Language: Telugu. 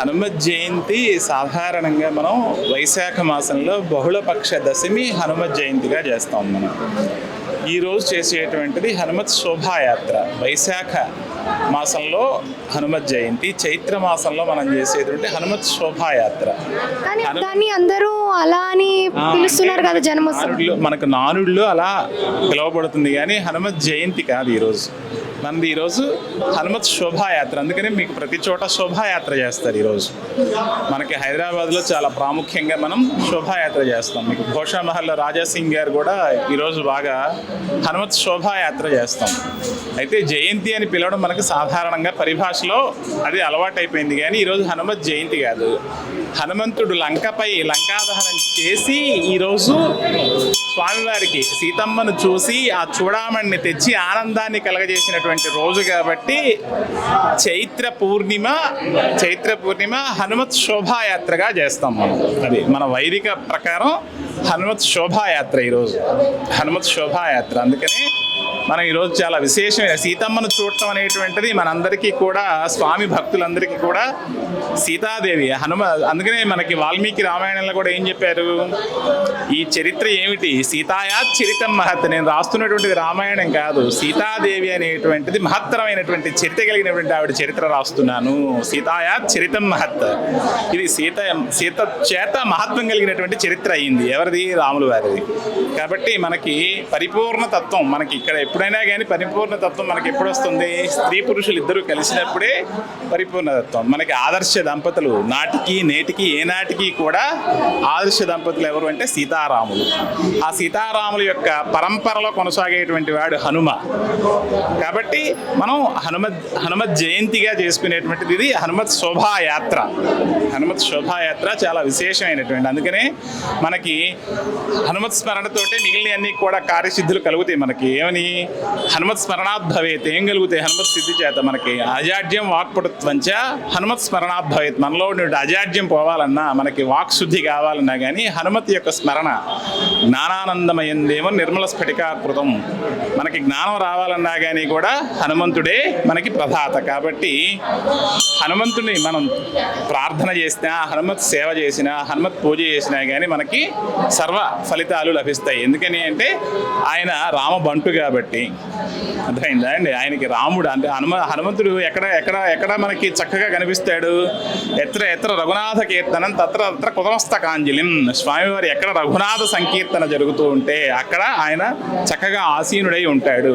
హనుమత్ జయంతి సాధారణంగా మనం వైశాఖ మాసంలో బహుళపక్ష దశమి హనుమత్ జయంతిగా చేస్తాం మనం. ఈరోజు చేసేటువంటిది హనుమత్ శోభాయాత్ర. వైశాఖ మాసంలో హనుమత్ జయంతి, చైత్ర మాసంలో మనం చేసేటువంటి హనుమత్ శోభాయాత్ర. కానీ దాన్ని అందరూ అలా అని పిలుస్తున్నారు కదా మనకు నానుడిలో అలా పిలువబడుతుంది కానీ హనుమత్ జయంతి కాదు ఈరోజు. మనది ఈరోజు హనుమత్ శోభాయాత్ర. అందుకని మీకు ప్రతి చోట శోభాయాత్ర చేస్తారు ఈరోజు. మనకి హైదరాబాద్లో చాలా ప్రాముఖ్యంగా మనం శోభాయాత్ర చేస్తాం. మీకు ఘోషామహల్లో రాజాసింగ్ గారు కూడా ఈరోజు బాగా హనుమత్ శోభాయాత్ర చేస్తాం. అయితే జయంతి అని పిలవడం మనకు సాధారణంగా పరిభాషలో అది అలవాటైపోయింది కానీ ఈరోజు హనుమత్ జయంతి కాదు. హనుమంతుడు లంకపై లంకాదహనం చేసి ఈరోజు స్వామివారికి సీతమ్మను చూసి ఆ చూడామణిని తెచ్చి ఆనందాన్ని కలగజేసినటువంటి రోజు కాబట్టి చైత్ర పూర్ణిమ హనుమత్ శోభాయాత్రగా చేస్తాం మనం. అది మన వైదిక ప్రకారం హనుమత్ శోభాయాత్ర ఈరోజు, హనుమత్ శోభాయాత్ర. అందుకని మనం ఈరోజు చాలా విశేషమైన సీతమ్మను చూడటం అనేటువంటిది మనందరికీ కూడా, స్వామి భక్తులందరికీ కూడా సీతాదేవి అందుకనే మనకి వాల్మీకి రామాయణంలో కూడా ఏం చెప్పారు, ఈ చరిత్ర ఏమిటి, సీతాయాత్ చరితం మహత్. నేను రాస్తున్నటువంటిది రామాయణం కాదు, సీతాదేవి అనేటువంటిది మహత్తరమైనటువంటి చరిత్ర కలిగినటువంటి ఆవిడ చరిత్ర రాస్తున్నాను. సీతాయాత్ చరితం మహత్. ఇది సీత చేత మహత్వం కలిగినటువంటి చరిత్ర అయింది. ఎవరిది? రాములు వారిది. కాబట్టి మనకి పరిపూర్ణ తత్వం, మనకి ఇక్కడ ఎప్పుడైనా కానీ పరిపూర్ణ తత్వం మనకి ఎప్పుడు వస్తుంది? స్త్రీ పురుషులు ఇద్దరు కలిసినప్పుడే పరిపూర్ణ తత్వం. మనకి ఆదర్శ దంపతులు నాటికి నేటికి ఏనాటికి కూడా ఆదర్శ దంపతులు ఎవరు అంటే సీతారాములు. ఆ సీతారాముల యొక్క పరంపరలో కొనసాగేటువంటి వాడు హనుమ. కాబట్టి మనం హనుమత్ జయంతిగా చేసుకునేటువంటిది ఇది హనుమత్ శోభాయాత్ర. హనుమత్ శోభాయాత్ర చాలా విశేషమైనటువంటి. అందుకనే మనకి హనుమత్ స్మరణతోటే మిగిలిన అన్ని కూడా కార్యసిద్ధులు కలుగుతాయి. మనకి ఏమని హనుమత్ స్మరణాత్ భవేత్. ఏం కలుగుతాయి? హనుమత్ సిద్ధి చేత మనకి అజాడ్యం వాక్పటుత్వంచ హనుమత్ స్మరణాత్ భవేత్. మనలో అజాడ్యం పోవాలన్నా, మనకి వాక్ శుద్ధి కావాలన్నా కానీ హనుమత్ యొక్క స్మరణ. జ్ఞానానందమయందేమో నిర్మల స్ఫటికాకృతం. మనకి జ్ఞానం రావాలన్నా కానీ కూడా హనుమంతుడే మనకి ప్రధాత. కాబట్టి హనుమంతుడిని మనం ప్రార్థన చేసినా, హనుమత్ సేవ చేసినా, హనుమత్ పూజ చేసినా కానీ మనకి సర్వ ఫలితాలు లభిస్తాయి. ఎందుకని అంటే ఆయన రామబంటు కాబట్టి. అర్థమైందా అండి? ఆయనకి రాముడు అంటే హనుమంతుడు ఎక్కడ మనకి చక్కగా కనిపిస్తాడు? ఎత్ర రఘునాథ కీర్తనం తత్ర కుతమస్తకాంజలిం. స్వామివారి ఎక్కడ రఘునాథ సంకీర్తన జరుగుతూ ఉంటే అక్కడ ఆయన చక్కగా ఆసీనుడై ఉంటాడు.